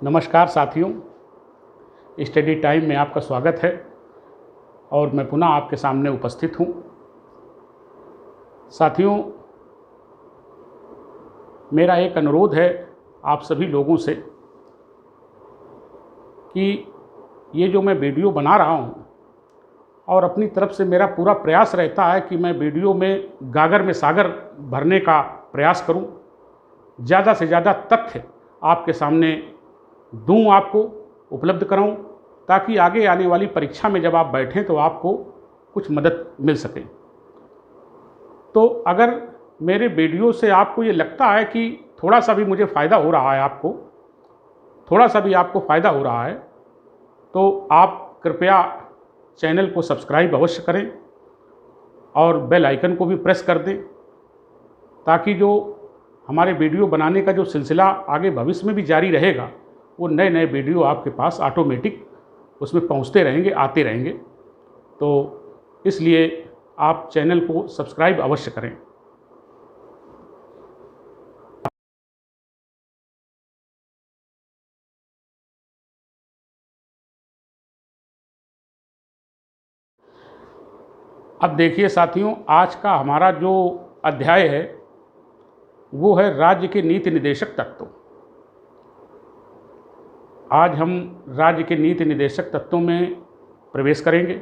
नमस्कार साथियों, study time में आपका स्वागत है और मैं पुनः आपके सामने उपस्थित हूँ। साथियों, मेरा एक अनुरोध है आप सभी लोगों से कि ये जो मैं वीडियो बना रहा हूँ और अपनी तरफ से मेरा पूरा प्रयास रहता है कि मैं वीडियो में गागर में सागर भरने का प्रयास करूँ, ज़्यादा से ज़्यादा तथ्य आपके सामने दूँ, आपको उपलब्ध कराऊँ, ताकि आगे आने वाली परीक्षा में जब आप बैठें तो आपको कुछ मदद मिल सके। तो अगर मेरे वीडियो से आपको ये लगता है कि थोड़ा सा भी मुझे फ़ायदा हो रहा है, आपको फ़ायदा हो रहा है, तो आप कृपया चैनल को सब्सक्राइब अवश्य करें और बेल आइकन को भी प्रेस कर दें, ताकि जो हमारे वीडियो बनाने का जो सिलसिला आगे भविष्य में भी जारी रहेगा, वो नए नए वीडियो आपके पास ऑटोमेटिक उसमें पहुंचते रहेंगे, आते रहेंगे। तो इसलिए आप चैनल को सब्सक्राइब अवश्य करें। अब देखिए साथियों, आज का हमारा जो अध्याय है वो है राज्य के नीति निदेशक तत्व। आज हम राज्य के नीति निदेशक तत्वों में प्रवेश करेंगे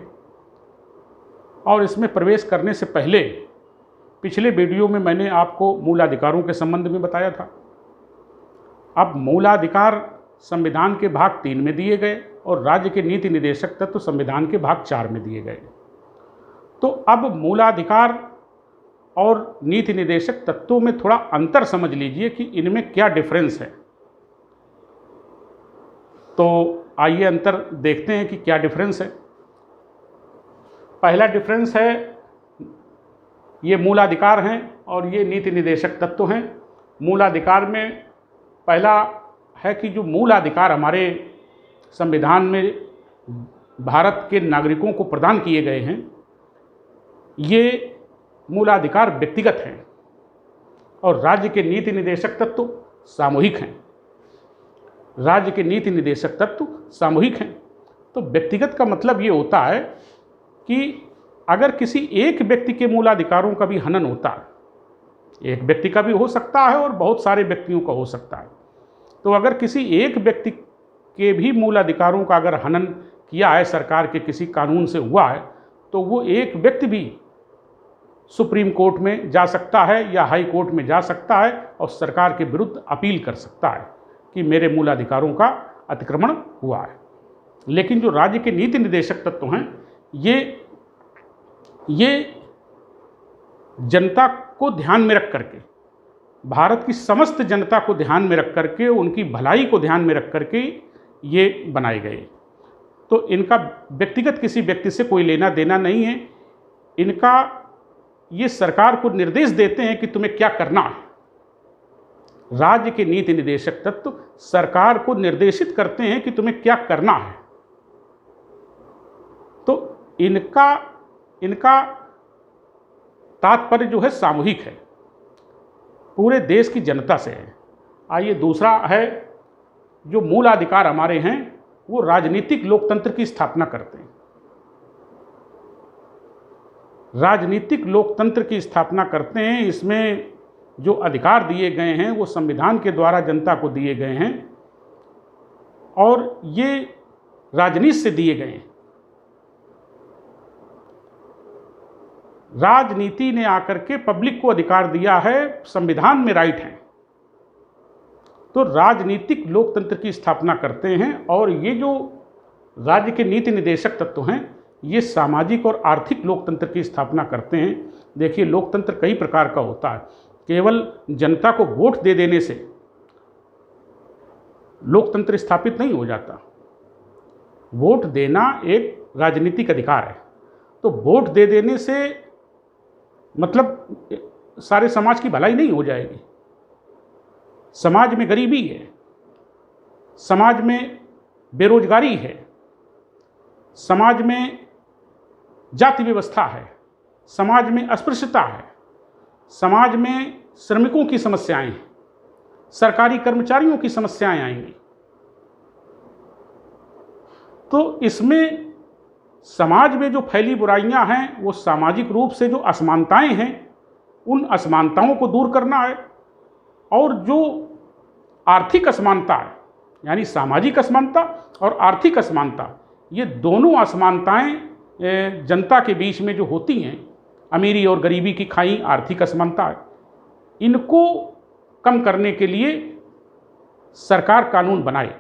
और इसमें प्रवेश करने से पहले पिछले वीडियो में मैंने आपको मूलाधिकारों के संबंध में बताया था। अब मूलाधिकार संविधान के भाग 3 में दिए गए और राज्य के नीति निदेशक तत्व संविधान के भाग 4 में दिए गए। तो अब मूलाधिकार और नीति निदेशक तत्वों में थोड़ा अंतर समझ लीजिए कि इनमें क्या डिफरेंस है। तो आइए अंतर देखते हैं कि क्या डिफरेंस है। पहला डिफरेंस है, ये मूलाधिकार हैं और ये नीति निदेशक तत्व हैं। मूलाधिकार में पहला है कि जो मूलाधिकार हमारे संविधान में भारत के नागरिकों को प्रदान किए गए हैं, ये मूलाधिकार व्यक्तिगत हैं और राज्य के नीति निदेशक तत्व सामूहिक हैं। राज्य के नीति निदेशक तत्व सामूहिक हैं। तो व्यक्तिगत का मतलब ये होता है कि अगर किसी एक व्यक्ति के मूलाधिकारों का भी हनन होता है, एक व्यक्ति का भी हो सकता है और बहुत सारे व्यक्तियों का हो सकता है, तो अगर किसी एक व्यक्ति के भी मूलाधिकारों का अगर हनन किया है, सरकार के किसी कानून से हुआ है, तो वो एक व्यक्ति भी सुप्रीम कोर्ट में जा सकता है या हाई कोर्ट में जा सकता है और सरकार के विरुद्ध अपील कर सकता है कि मेरे मूलाधिकारों का अतिक्रमण हुआ है। लेकिन जो राज्य के नीति निदेशक तत्व हैं, ये जनता को ध्यान में रख करके, भारत की समस्त जनता को ध्यान में रख करके, उनकी भलाई को ध्यान में रख करके ये बनाए गए। तो इनका व्यक्तिगत किसी व्यक्ति से कोई लेना देना नहीं है। इनका ये सरकार को निर्देश देते हैं कि तुम्हें क्या करना है। राज्य के नीति निदेशक तत्व सरकार को निर्देशित करते हैं कि तुम्हें क्या करना है। तो इनका तात्पर्य जो है सामूहिक है, पूरे देश की जनता से है। आइए, दूसरा है, जो मूलाधिकार हमारे हैं वो राजनीतिक लोकतंत्र की स्थापना करते हैं। राजनीतिक लोकतंत्र की स्थापना करते हैं। इसमें जो अधिकार दिए गए हैं वो संविधान के द्वारा जनता को दिए गए हैं और ये राजनीति से दिए गए हैं। राजनीति ने आकर के पब्लिक को अधिकार दिया है, संविधान में राइट है। तो राजनीतिक लोकतंत्र की स्थापना करते हैं और ये जो राज्य के नीति निदेशक तत्व हैं, ये सामाजिक और आर्थिक लोकतंत्र की स्थापना करते हैं। देखिए, लोकतंत्र कई प्रकार का होता है। केवल जनता को वोट दे देने से लोकतंत्र स्थापित नहीं हो जाता। वोट देना एक राजनीतिक अधिकार है। तो वोट दे देने से मतलब सारे समाज की भलाई नहीं हो जाएगी। समाज में गरीबी है, समाज में बेरोजगारी है, समाज में जाति व्यवस्था है, समाज में अस्पृश्यता है, समाज में श्रमिकों की समस्याएं हैं, सरकारी कर्मचारियों की समस्याएं आएंगी। तो इसमें समाज में जो फैली बुराइयां हैं वो सामाजिक रूप से जो असमानताएं हैं उन असमानताओं को दूर करना है, और जो आर्थिक असमानता है यानी सामाजिक असमानता और आर्थिक असमानता, ये दोनों असमानताएं जनता के बीच में जो होती हैं, अमीरी और गरीबी की खाई आर्थिक असमानता है, इनको कम करने के लिए सरकार कानून बनाए।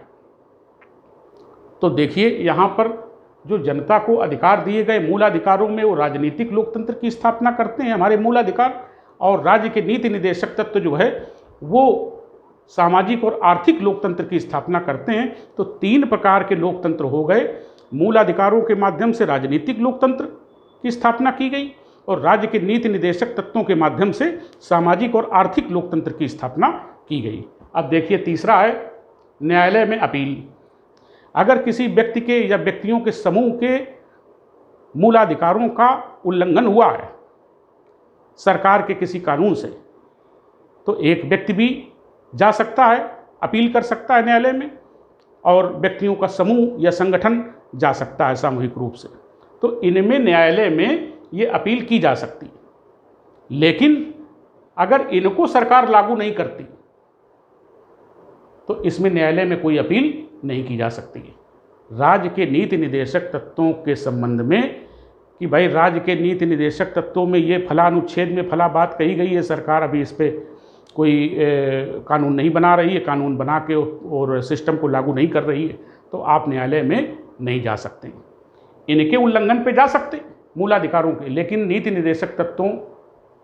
तो देखिए यहाँ पर जो जनता को अधिकार दिए गए मूल अधिकारों में वो राजनीतिक लोकतंत्र की स्थापना करते हैं हमारे मूल अधिकार, और राज्य के नीति निदेशक तत्व जो है वो सामाजिक और आर्थिक लोकतंत्र की स्थापना करते हैं। तो 3 प्रकार के लोकतंत्र हो गए। मूल अधिकारों के माध्यम से राजनीतिक लोकतंत्र की स्थापना की गई और राज्य के नीति निदेशक तत्वों के माध्यम से सामाजिक और आर्थिक लोकतंत्र की स्थापना की गई। अब देखिए तीसरा है न्यायालय में अपील। अगर किसी व्यक्ति के या व्यक्तियों के समूह के मूलाधिकारों का उल्लंघन हुआ है सरकार के किसी कानून से, तो एक व्यक्ति भी जा सकता है, अपील कर सकता है न्यायालय में, और व्यक्तियों का समूह या संगठन जा सकता है सामूहिक रूप से। तो इनमें न्यायालय में ये अपील की जा सकती है। लेकिन अगर इनको सरकार लागू नहीं करती तो इसमें न्यायालय में कोई अपील नहीं की जा सकती है। राज्य के नीति निदेशक तत्वों के संबंध में कि भाई राज्य के नीति निदेशक तत्वों में ये फला अनुच्छेद में फला बात कही गई है, सरकार अभी इस पर कोई कानून नहीं बना रही है, कानून बना के और सिस्टम को लागू नहीं कर रही है, तो आप न्यायालय में नहीं जा सकते। इनके उल्लंघन पे जा सकते मूलाधिकारों के, लेकिन नीति निदेशक तत्वों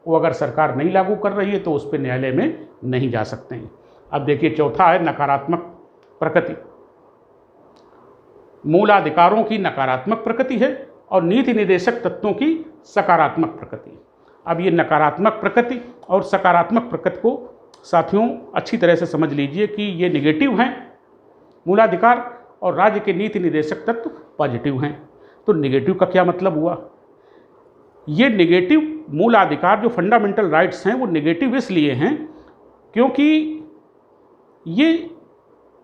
को अगर सरकार नहीं लागू कर रही है तो उस पर न्यायालय में नहीं जा सकते हैं। अब देखिए चौथा है नकारात्मक प्रकृति। मूलाधिकारों की नकारात्मक प्रकृति है और नीति निदेशक तत्वों की सकारात्मक प्रकृति। अब ये नकारात्मक प्रकृति और सकारात्मक प्रकृति को साथियों अच्छी तरह से समझ लीजिए कि ये नेगेटिव हैं मूलाधिकार और राज्य के नीति निदेशक तत्व पॉजिटिव हैं। तो नेगेटिव का क्या मतलब हुआ? ये नेगेटिव मूलाधिकार जो फंडामेंटल राइट्स हैं वो नेगेटिव इसलिए हैं क्योंकि ये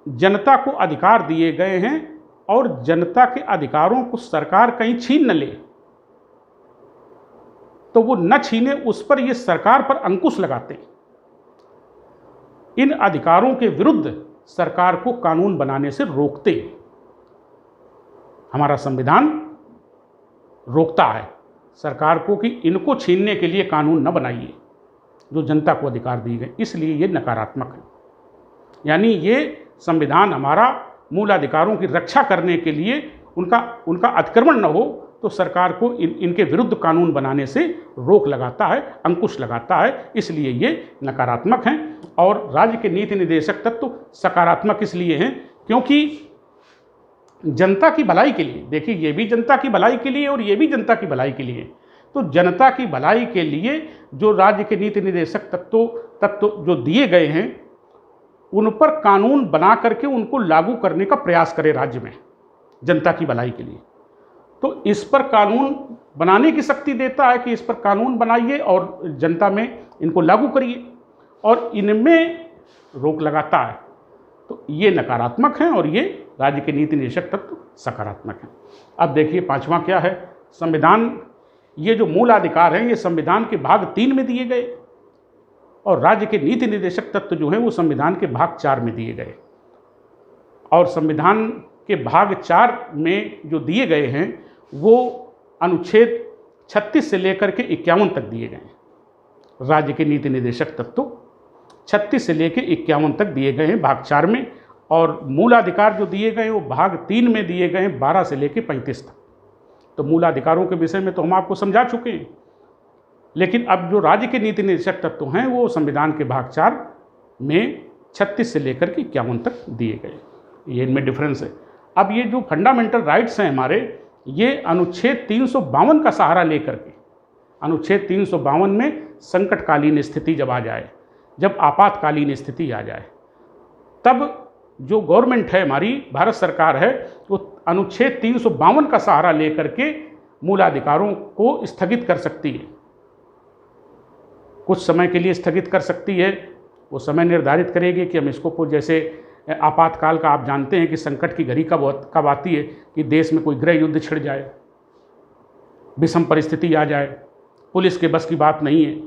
जनता को अधिकार दिए गए हैं और जनता के अधिकारों को सरकार कहीं छीन न ले, तो वो न छीने उस पर ये सरकार पर अंकुश लगाते हैं। इन अधिकारों के विरुद्ध सरकार को कानून बनाने से रोकते हैं। हमारा संविधान रोकता है सरकार को कि इनको छीनने के लिए कानून न बनाइए जो जनता को अधिकार दिए गए, इसलिए ये नकारात्मक है। यानी ये संविधान हमारा मूल अधिकारों की रक्षा करने के लिए उनका अतिक्रमण न हो तो सरकार को इनके विरुद्ध कानून बनाने से रोक लगाता है, अंकुश लगाता है, इसलिए ये नकारात्मक हैं। और राज्य के नीति निदेशक तत्व सकारात्मक इसलिए हैं क्योंकि जनता की भलाई के लिए, देखिए ये भी जनता की भलाई के लिए और ये भी जनता की भलाई के लिए, तो जनता की भलाई के लिए जो राज्य के नीति निदेशक तत्व जो दिए गए हैं उन पर कानून बना करके उनको लागू करने का प्रयास करे राज्य में जनता की भलाई के लिए। तो इस पर कानून बनाने की शक्ति देता है कि इस पर कानून बनाइए और जनता में इनको लागू करिए, और इनमें रोक लगाता है। तो ये नकारात्मक हैं और ये राज्य के नीति निदेशक तत्व सकारात्मक हैं। अब देखिए पांचवा क्या है, संविधान। ये जो मूल अधिकार हैं ये संविधान के भाग 3 में दिए गए और राज्य के नीति निदेशक तत्व जो हैं वो संविधान के भाग 4 में दिए गए। और संविधान के भाग 4 में जो दिए गए हैं वो अनुच्छेद 36 से लेकर के 51 तक दिए गए हैं। राज्य के नीति निदेशक तत्व 36 से लेकर 51 तक दिए गए हैं भाग 4 में, और मूलाधिकार जो दिए गए वो भाग 3 में दिए गए हैं 12 से लेकर 35 तक। तो मूलाधिकारों के विषय में तो हम आपको समझा चुके हैं, लेकिन अब जो राज्य के नीति निदेशक तत्व हैं वो संविधान के भाग 4 में 36 से लेकर के 51 तक दिए गए। ये इनमें डिफरेंस है। अब ये जो फंडामेंटल राइट्स हैं हमारे, ये अनुच्छेद 352 का सहारा लेकर के, अनुच्छेद 352 में संकटकालीन स्थिति जब आ जाए, जब आपातकालीन स्थिति आ जाए, तब जो गवर्नमेंट है हमारी भारत सरकार है वो अनुच्छेद 352 का सहारा लेकर के मूलाधिकारों को स्थगित कर सकती है। कुछ समय के लिए स्थगित कर सकती है, वो समय निर्धारित करेगी कि हम इसको जैसे आपातकाल का आप जानते हैं कि संकट की घड़ी कब आती है कि देश में कोई गृह युद्ध छिड़ जाए, विषम परिस्थिति आ जाए, पुलिस के बस की बात नहीं है,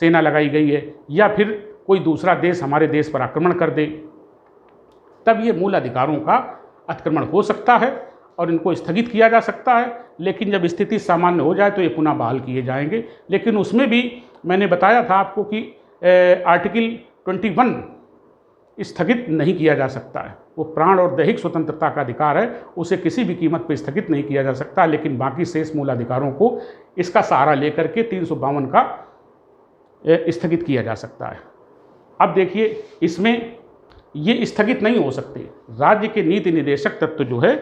सेना लगाई गई है, या फिर कोई दूसरा देश हमारे देश पर आक्रमण कर दे, तब ये मूल अधिकारों का अतिक्रमण हो सकता है और इनको स्थगित किया जा सकता है। लेकिन जब स्थिति सामान्य हो जाए तो ये पुनः बहाल किए जाएंगे। लेकिन उसमें भी मैंने बताया था आपको कि आर्टिकल 21 स्थगित नहीं किया जा सकता है। वो प्राण और दैहिक स्वतंत्रता का अधिकार है, उसे किसी भी कीमत पर स्थगित नहीं किया जा सकता। लेकिन बाकी शेष मूल अधिकारों को इसका सहारा लेकर के 352 का स्थगित किया जा सकता है। अब देखिए, इसमें ये स्थगित नहीं हो सकते। राज्य के नीति निदेशक तत्व जो है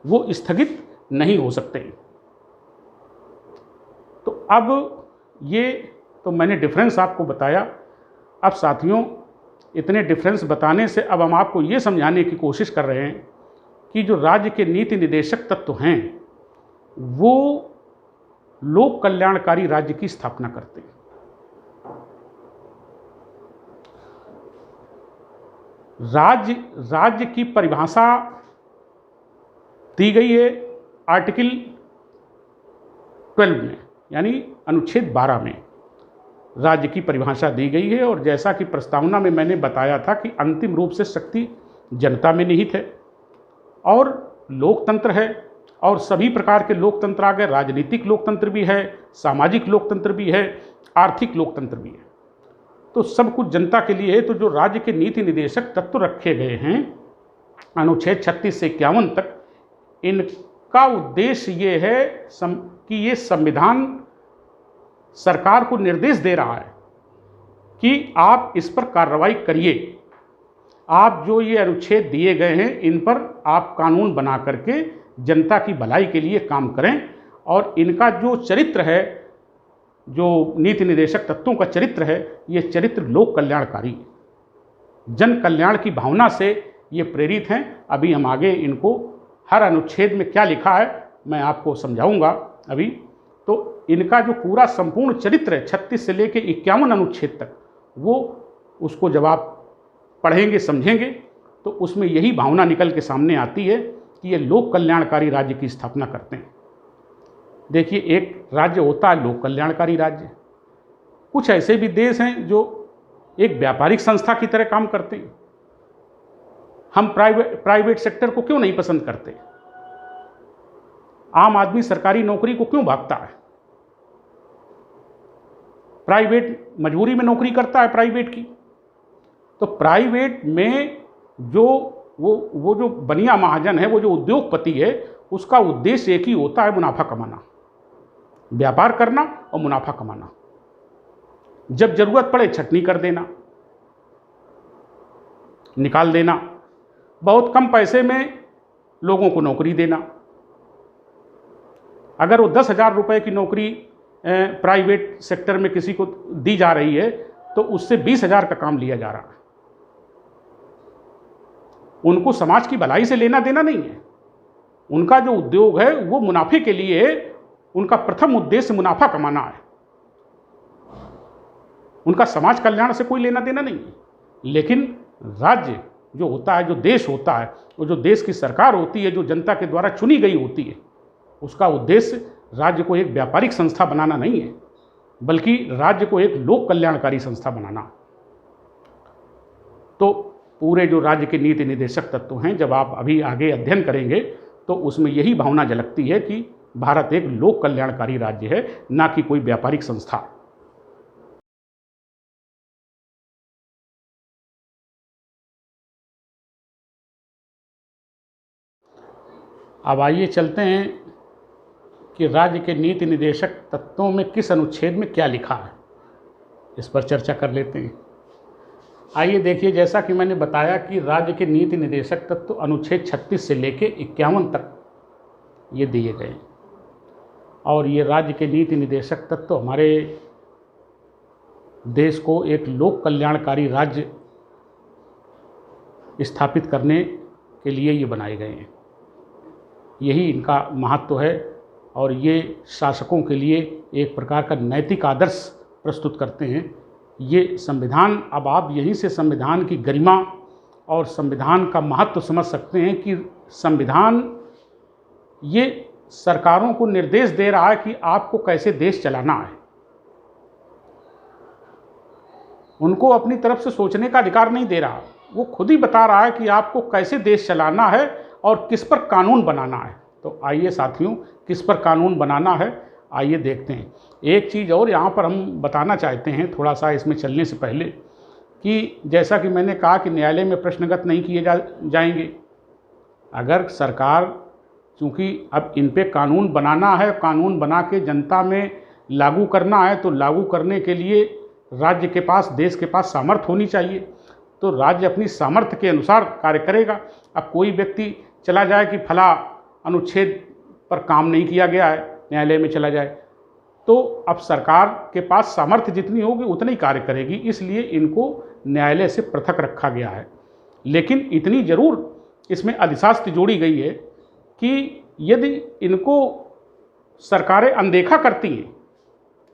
वो स्थगित नहीं हो सकते। तो अब ये तो मैंने डिफरेंस आपको बताया। अब साथियों, इतने डिफरेंस बताने से अब हम आपको ये समझाने की koशिश कर रहे हैं कि जो राज्य के नीति निदेशक तत्व हैं वो लोक कल्याणकारी राज्य की स्थापना करते हैं। राज्य की परिभाषा दी गई है आर्टिकल 12 में, यानी अनुच्छेद 12 में राज्य की परिभाषा दी गई है। और जैसा कि प्रस्तावना में मैंने बताया था कि अंतिम रूप से शक्ति जनता में निहित है और लोकतंत्र है, और सभी प्रकार के लोकतंत्र आ गए। राजनीतिक लोकतंत्र भी है, सामाजिक लोकतंत्र भी है, आर्थिक लोकतंत्र भी है। तो सब कुछ जनता के लिए है। तो जो राज्य के नीति निदेशक तत्व रखे गए हैं अनुच्छेद 36 से 51 तक, इनका उद्देश्य ये है कि ये संविधान सरकार को निर्देश दे रहा है कि आप इस पर कार्रवाई करिए। आप जो ये अनुच्छेद दिए गए हैं इन पर आप कानून बना करके जनता की भलाई के लिए काम करें। और इनका जो चरित्र है, जो नीति निदेशक तत्वों का चरित्र है, ये चरित्र लोक कल्याणकारी, जन कल्याण की भावना से ये प्रेरित हैं। अभी हम आगे इनको हर अनुच्छेद में क्या लिखा है मैं आपको समझाऊंगा अभी। तो इनका जो पूरा संपूर्ण चरित्र है 36 से लेकर 51 अनुच्छेद तक, वो उसको जब आप पढ़ेंगे समझेंगे तो उसमें यही भावना निकल के सामने आती है कि ये लोक कल्याणकारी राज्य की स्थापना करते हैं। देखिए, एक राज्य होता है लोक कल्याणकारी राज्य। कुछ ऐसे भी देश हैं जो एक व्यापारिक संस्था की तरह काम करते हैं। हम प्राइवेट सेक्टर को क्यों नहीं पसंद करते? आम आदमी सरकारी नौकरी को क्यों भागता है? प्राइवेट मजबूरी में नौकरी करता है प्राइवेट की। तो प्राइवेट में जो वो जो बनिया महाजन है, वो जो उद्योगपति है, उसका उद्देश्य एक ही होता है, मुनाफा कमाना, व्यापार करना और मुनाफा कमाना। जब जरूरत पड़े छटनी कर देना, निकाल देना, बहुत कम पैसे में लोगों को नौकरी देना। अगर वो 10,000 रुपये की नौकरी प्राइवेट सेक्टर में किसी को दी जा रही है तो उससे 20,000 का काम लिया जा रहा है। उनको समाज की भलाई से लेना देना नहीं है। उनका जो उद्योग है वो मुनाफे के लिए है। उनका प्रथम उद्देश्य मुनाफा कमाना है। उनका समाज कल्याण से कोई लेना देना नहीं है। लेकिन राज्य जो होता है, जो देश होता है, वो जो देश की सरकार होती है, जो जनता के द्वारा चुनी गई होती है, उसका उद्देश्य राज्य को एक व्यापारिक संस्था बनाना नहीं है, बल्कि राज्य को एक लोक कल्याणकारी संस्था बनाना। तो पूरे जो राज्य के नीति निदेशक तत्व हैं, जब आप अभी आगे अध्ययन करेंगे तो उसमें यही भावना झलकती है कि भारत एक लोक कल्याणकारी राज्य है, ना कि कोई व्यापारिक संस्था। अब आइए चलते हैं कि राज्य के नीति निदेशक तत्वों में किस अनुच्छेद में क्या लिखा है, इस पर चर्चा कर लेते हैं। आइए देखिए, जैसा कि मैंने बताया कि राज्य के नीति निदेशक तत्व अनुच्छेद 36 से लेकर 51 तक ये दिए गए। और ये राज्य के नीति निदेशक तत्व हमारे देश को एक लोक कल्याणकारी राज्य स्थापित करने के लिए ये बनाए गए हैं। यही इनका महत्व है और ये शासकों के लिए एक प्रकार का नैतिक आदर्श प्रस्तुत करते हैं। ये संविधान, अब आप यहीं से संविधान की गरिमा और संविधान का महत्व समझ सकते हैं कि संविधान ये सरकारों को निर्देश दे रहा है कि आपको कैसे देश चलाना है। उनको अपनी तरफ से सोचने का अधिकार नहीं दे रहा, वो खुद ही बता रहा है कि आपको कैसे देश चलाना है और किस पर कानून बनाना है। तो आइए साथियों, किस पर कानून बनाना है आइए देखते हैं। एक चीज़ और यहाँ पर हम बताना चाहते हैं थोड़ा सा इसमें चलने से पहले, कि जैसा कि मैंने कहा कि न्यायालय में प्रश्नगत नहीं किए जाएंगे। अगर सरकार, चूँकि अब इन पे कानून बनाना है, कानून बना के जनता में लागू करना है, तो लागू करने के लिए राज्य के पास, देश के पास सामर्थ्य होनी चाहिए। तो राज्य अपनी सामर्थ्य के अनुसार कार्य करेगा। अब कोई व्यक्ति चला जाए कि फला अनुच्छेद पर काम नहीं किया गया है, न्यायालय में चला जाए, तो अब सरकार के पास सामर्थ्य जितनी होगी उतनी कार्य करेगी, इसलिए इनको न्यायालय से पृथक रखा गया है। लेकिन इतनी जरूर इसमें अधिशास्त्र जोड़ी गई है कि यदि इनको सरकारें अनदेखा करती हैं,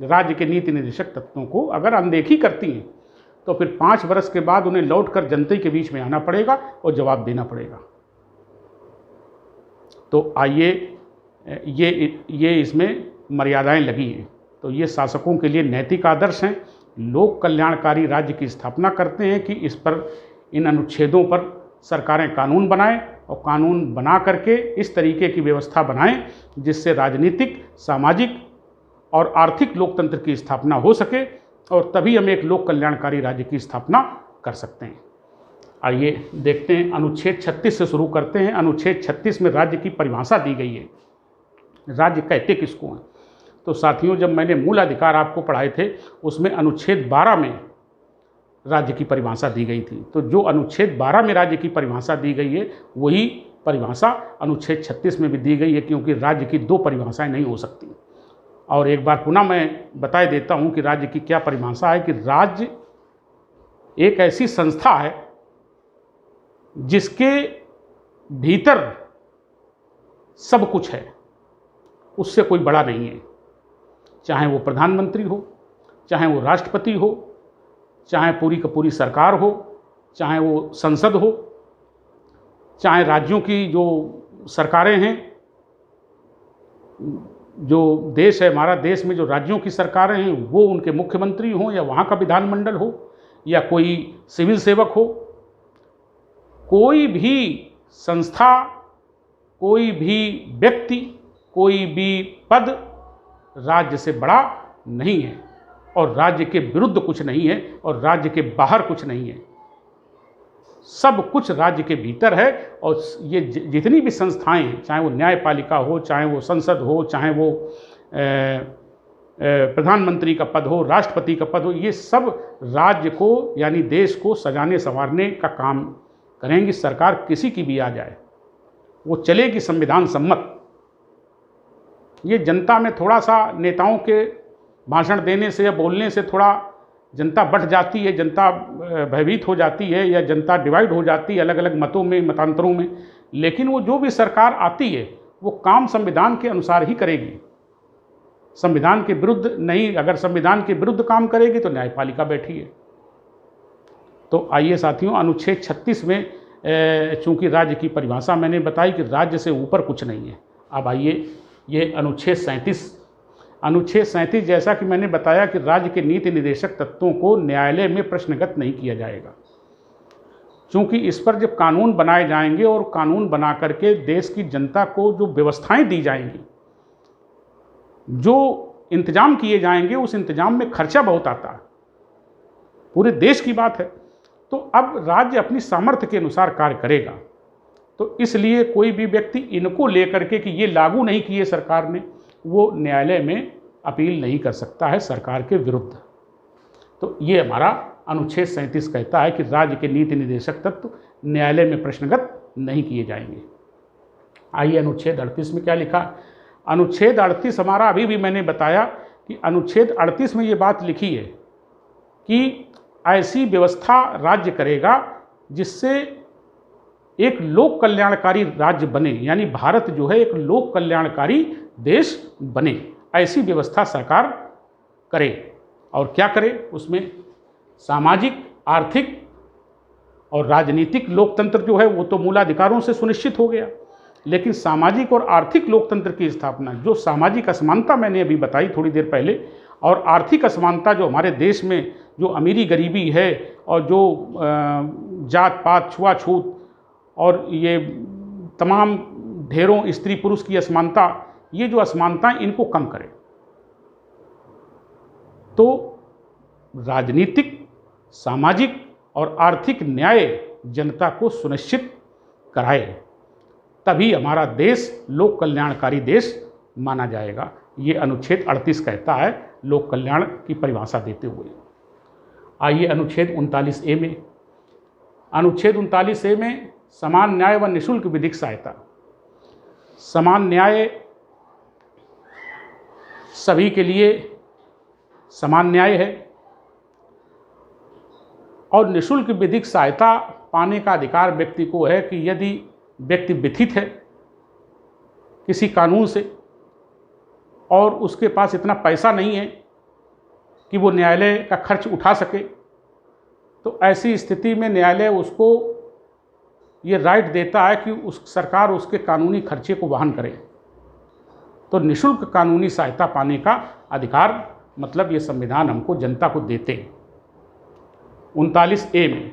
राज्य के नीति निर्देशक तत्वों को अगर अनदेखी करती हैं, तो फिर 5 वर्ष के बाद उन्हें लौटकर जनता के बीच में आना पड़ेगा और जवाब देना पड़ेगा। तो आइए ये इसमें मर्यादाएं लगी हैं। तो ये शासकों के लिए नैतिक आदर्श हैं, लोक कल्याणकारी राज्य की स्थापना करते हैं कि इस पर, इन अनुच्छेदों पर सरकारें कानून बनाएं और कानून बना करके इस तरीके की व्यवस्था बनाएं जिससे राजनीतिक, सामाजिक और आर्थिक लोकतंत्र की स्थापना हो सके, और तभी हम एक लोक कल्याणकारी राज्य की स्थापना कर सकते हैं। आइए देखते हैं, अनुच्छेद 36 से शुरू करते हैं। अनुच्छेद 36 में राज्य की परिभाषा दी गई है। राज्य कहते किसको हैं? तो साथियों, जब मैंने मूल अधिकार आपको पढ़ाए थे उसमें अनुच्छेद 12 में राज्य की परिभाषा दी गई थी। तो जो अनुच्छेद 12 में राज्य की परिभाषा दी गई है वही परिभाषा अनुच्छेद 36 में भी दी गई है, क्योंकि राज्य की 2 परिभाषाएं नहीं हो सकती। और एक बार पुनः मैं बता देता हूं कि राज्य की क्या परिभाषा है, कि राज्य एक ऐसी संस्था है जिसके भीतर सब कुछ है, उससे कोई बड़ा नहीं है। चाहे वो प्रधानमंत्री हो, चाहे वो राष्ट्रपति हो, चाहे पूरी की पूरी सरकार हो, चाहे वो संसद हो, चाहे राज्यों की जो सरकारें हैं, जो देश है हमारा, देश में जो राज्यों की सरकारें हैं वो उनके मुख्यमंत्री हों, या वहाँ का विधानमंडल हो, या कोई सिविल सेवक हो, कोई भी संस्था, कोई भी व्यक्ति, कोई भी पद राज्य से बड़ा नहीं है, और राज्य के विरुद्ध कुछ नहीं है, और राज्य के बाहर कुछ नहीं है। सब कुछ राज्य के भीतर है। और ये जितनी भी संस्थाएं हैं, चाहे वो न्यायपालिका हो, चाहे वो संसद हो, चाहे वो प्रधानमंत्री का पद हो, राष्ट्रपति का पद हो, ये सब राज्य को यानी देश को सजाने संवारने का काम करेंगी। सरकार किसी की भी आ जाए वो चलेगी संविधान सम्मत। ये जनता में थोड़ा सा नेताओं के भाषण देने से या बोलने से थोड़ा जनता बढ़ जाती है, जनता भयभीत हो जाती है, या जनता डिवाइड हो जाती है अलग अलग मतों में, मतांतरों में। लेकिन वो जो भी सरकार आती है वो काम संविधान के अनुसार ही करेगी, संविधान के विरुद्ध नहीं। अगर संविधान के विरुद्ध काम करेगी तो न्यायपालिका बैठी है। तो आइए साथियों, अनुच्छेद 36 में चूंकि राज्य की परिभाषा मैंने बताई कि राज्य से ऊपर कुछ नहीं है। अब आइए ये अनुच्छेद 37 जैसा कि मैंने बताया कि राज्य के नीति निर्देशक तत्वों को न्यायालय में प्रश्नगत नहीं किया जाएगा, क्योंकि इस पर जब कानून बनाए जाएंगे और कानून बना करके देश की जनता को जो व्यवस्थाएं दी जाएंगी, जो इंतजाम किए जाएंगे, उस इंतजाम में खर्चा बहुत आता है, पूरे देश की बात है। तो अब राज्य अपनी सामर्थ्य के अनुसार कार्य करेगा। तो इसलिए कोई भी व्यक्ति इनको लेकर के कि ये लागू नहीं किए सरकार ने, वो न्यायालय में अपील नहीं कर सकता है सरकार के विरुद्ध। तो ये हमारा अनुच्छेद 37 कहता है कि राज्य के नीति निर्देशक तत्व न्यायालय में प्रश्नगत नहीं किए जाएंगे। आइए अनुच्छेद 38 में क्या लिखा। अनुच्छेद 38 हमारा, अभी भी मैंने बताया कि अनुच्छेद 38 में ये बात लिखी है कि ऐसी व्यवस्था राज्य करेगा जिससे एक लोक कल्याणकारी राज्य बने, यानी भारत जो है एक लोक कल्याणकारी देश बने, ऐसी व्यवस्था सरकार करे। और क्या करे उसमें? सामाजिक, आर्थिक और राजनीतिक लोकतंत्र जो है वो तो मूलाधिकारों से सुनिश्चित हो गया, लेकिन सामाजिक और आर्थिक लोकतंत्र की स्थापना, जो सामाजिक असमानता मैंने अभी बताई थोड़ी देर पहले, और आर्थिक असमानता जो हमारे देश में जो अमीरी गरीबी है और जो जात पात छुआछूत और ये तमाम ढेरों स्त्री पुरुष की असमानता, ये जो असमानताएं इनको कम करें। तो राजनीतिक, सामाजिक और आर्थिक न्याय जनता को सुनिश्चित कराए, तभी हमारा देश लोक कल्याणकारी देश माना जाएगा। ये अनुच्छेद 38 कहता है लोक कल्याण की परिभाषा देते हुए। आइए अनुच्छेद 39A में। अनुच्छेद 39A में समान न्याय व निःशुल्क विधिक सहायता। समान न्याय सभी के लिए समान न्याय है और निःशुल्क विधिक सहायता पाने का अधिकार व्यक्ति को है कि यदि व्यक्ति व्यथित है किसी कानून से और उसके पास इतना पैसा नहीं है कि वो न्यायालय का खर्च उठा सके, तो ऐसी स्थिति में न्यायालय उसको ये राइट देता है कि उस सरकार उसके कानूनी खर्चे को वहन करे। तो निःशुल्क कानूनी सहायता पाने का अधिकार मतलब ये संविधान हमको जनता को देते हैं। 39A में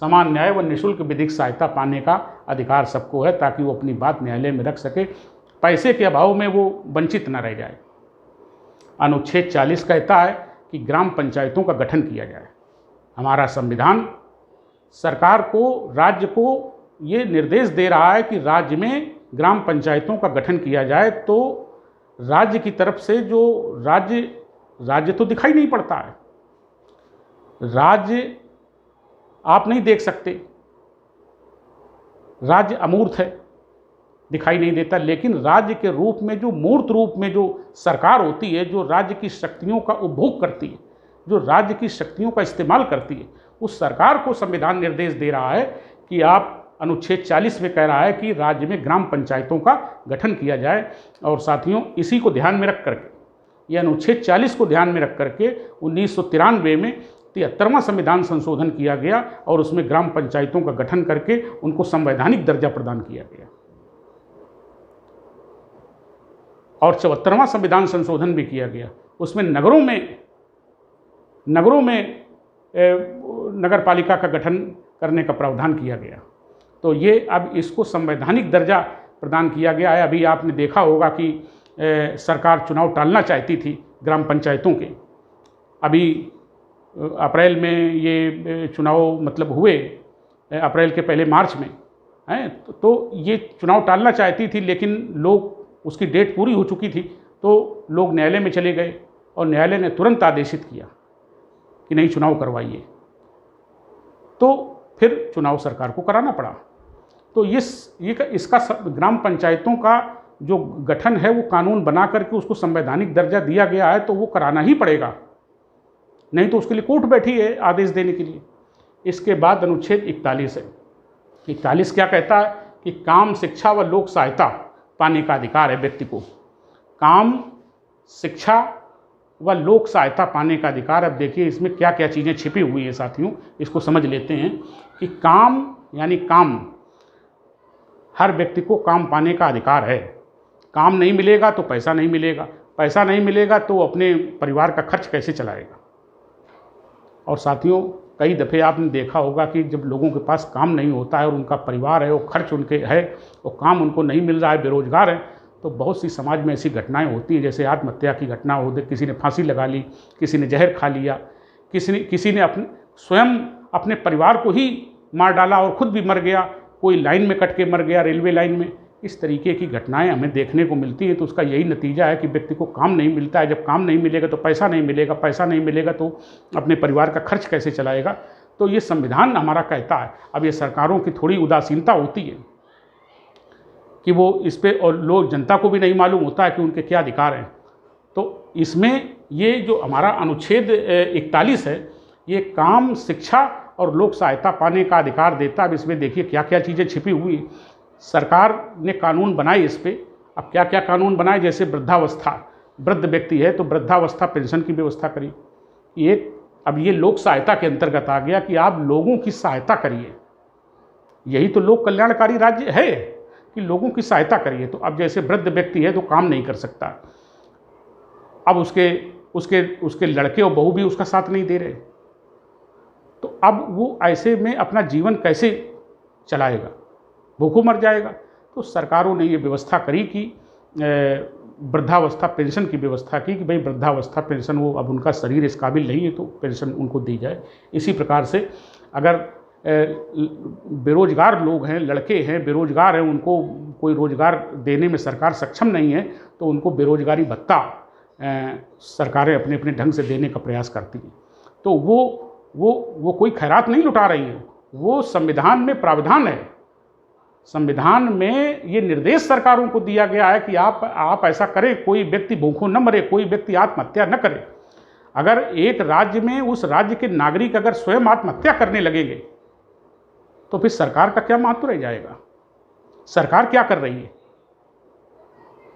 समान न्याय व निःशुल्क विधिक सहायता पाने का अधिकार सबको है ताकि वो अपनी बात न्यायालय में रख सके, पैसे के अभाव में वो वंचित न रह जाए। अनुच्छेद 40 कहता है कि ग्राम पंचायतों का गठन किया जाए। हमारा संविधान सरकार को, राज्य को ये निर्देश दे रहा है कि राज्य में ग्राम पंचायतों का गठन किया जाए। तो राज्य की तरफ से जो राज्य तो दिखाई नहीं पड़ता है, राज्य आप नहीं देख सकते, राज्य अमूर्त है, दिखाई नहीं देता, लेकिन राज्य के रूप में जो मूर्त रूप में जो सरकार होती है, जो राज्य की शक्तियों का उपभोग करती है, जो राज्य की शक्तियों का इस्तेमाल करती है, उस सरकार को संविधान निर्देश दे रहा है कि आप, अनुच्छेद 40 में कह रहा है कि राज्य में ग्राम पंचायतों का गठन किया जाए। और साथियों, इसी को ध्यान में रख करके, यह अनुच्छेद 40 को ध्यान में रख करके 1993 में 73वां संविधान संशोधन किया गया और उसमें ग्राम पंचायतों का गठन करके उनको संवैधानिक दर्जा प्रदान किया गया। और 74वां संविधान संशोधन भी किया गया, उसमें नगरों में नगर पालिका का गठन करने का प्रावधान किया गया। तो ये अब इसको संवैधानिक दर्जा प्रदान किया गया है। अभी आपने देखा होगा कि सरकार चुनाव टालना चाहती थी ग्राम पंचायतों के। अभी अप्रैल में ये चुनाव मतलब हुए, अप्रैल के पहले मार्च में हैं, तो ये चुनाव टालना चाहती थी, लेकिन लोग, उसकी डेट पूरी हो चुकी थी, तो लोग न्यायालय में चले गए और न्यायालय ने तुरंत आदेशित किया कि नहीं, चुनाव करवाइए। तो फिर चुनाव सरकार को कराना पड़ा। तो इसका ग्राम पंचायतों का जो गठन है वो कानून बना करके उसको संवैधानिक दर्जा दिया गया है, तो वो कराना ही पड़ेगा, नहीं तो उसके लिए कोर्ट बैठी है आदेश देने के लिए। इसके बाद अनुच्छेद 41 है। 41 क्या कहता है कि काम, शिक्षा व लोक सहायता पाने का अधिकार है व्यक्ति को। काम, शिक्षा व लोक सहायता पाने का अधिकार। अब देखिए इसमें क्या क्या चीज़ें छिपी हुई हैं साथियों, इसको समझ लेते हैं कि काम यानी काम, हर व्यक्ति को काम पाने का अधिकार है। काम नहीं मिलेगा तो पैसा नहीं मिलेगा, पैसा नहीं मिलेगा तो अपने परिवार का खर्च कैसे चलाएगा। और साथियों, कई दफ़े आपने देखा होगा कि जब लोगों के पास काम नहीं होता है और उनका परिवार है, वो खर्च उनके है और काम उनको नहीं मिल रहा है, बेरोजगार है, तो बहुत सी समाज में ऐसी घटनाएं होती हैं, जैसे आत्महत्या की घटना हो, किसी ने फांसी लगा ली, किसी ने जहर खा लिया, किसी ने स्वयं अपने परिवार को ही मार डाला और खुद भी मर गया, कोई लाइन में कट के मर गया, रेलवे लाइन में। इस तरीके की घटनाएं हमें देखने को मिलती हैं। तो उसका यही नतीजा है कि व्यक्ति को काम नहीं मिलता है। जब काम नहीं मिलेगा तो पैसा नहीं मिलेगा, पैसा नहीं मिलेगा तो अपने परिवार का खर्च कैसे चलाएगा। तो ये संविधान हमारा कहता है। अब ये सरकारों की थोड़ी उदासीनता होती है कि वो इस पर, और लोग, जनता को भी नहीं मालूम होता है कि उनके क्या अधिकार हैं। तो इसमें ये जो हमारा अनुच्छेद 41 है, ये काम, शिक्षा और लोक सहायता पाने का अधिकार देता है। अब इसमें देखिए क्या क्या चीज़ें छिपी हुई। सरकार ने कानून बनाए इस पर। अब क्या क्या कानून बनाए, जैसे वृद्धावस्था, वृद्ध व्यक्ति है तो वृद्धावस्था पेंशन की व्यवस्था करी। एक अब ये लोक सहायता के अंतर्गत आ गया कि आप लोगों की सहायता करिए। यही तो लोक कल्याणकारी राज्य है कि लोगों की सहायता करिए। तो अब जैसे वृद्ध व्यक्ति है तो काम नहीं कर सकता, अब उसके उसके उसके लड़के और बहू भी उसका साथ नहीं दे रहे, तो अब वो ऐसे में अपना जीवन कैसे चलाएगा, भूखों मर जाएगा। तो सरकारों ने ये व्यवस्था करी कि वृद्धावस्था पेंशन की व्यवस्था की कि भाई वृद्धावस्था पेंशन, वो अब उनका शरीर इस काबिल नहीं है तो पेंशन उनको दी जाए। इसी प्रकार से अगर बेरोजगार लोग हैं, लड़के हैं, बेरोजगार हैं, उनको कोई रोजगार देने में सरकार सक्षम नहीं है तो उनको बेरोजगारी भत्ता सरकारें अपने अपने ढंग से देने का प्रयास करती हैं। तो वो कोई खैरात नहीं लुटा रही है, वो संविधान में प्रावधान है। संविधान में ये निर्देश सरकारों को दिया गया है कि आप ऐसा करें, कोई व्यक्ति भूखों न मरे, कोई व्यक्ति आत्महत्या न करे। अगर एक राज्य में उस राज्य के नागरिक अगर स्वयं आत्महत्या करने लगेंगे तो फिर सरकार का क्या महत्व रह जाएगा? सरकार क्या कर रही है?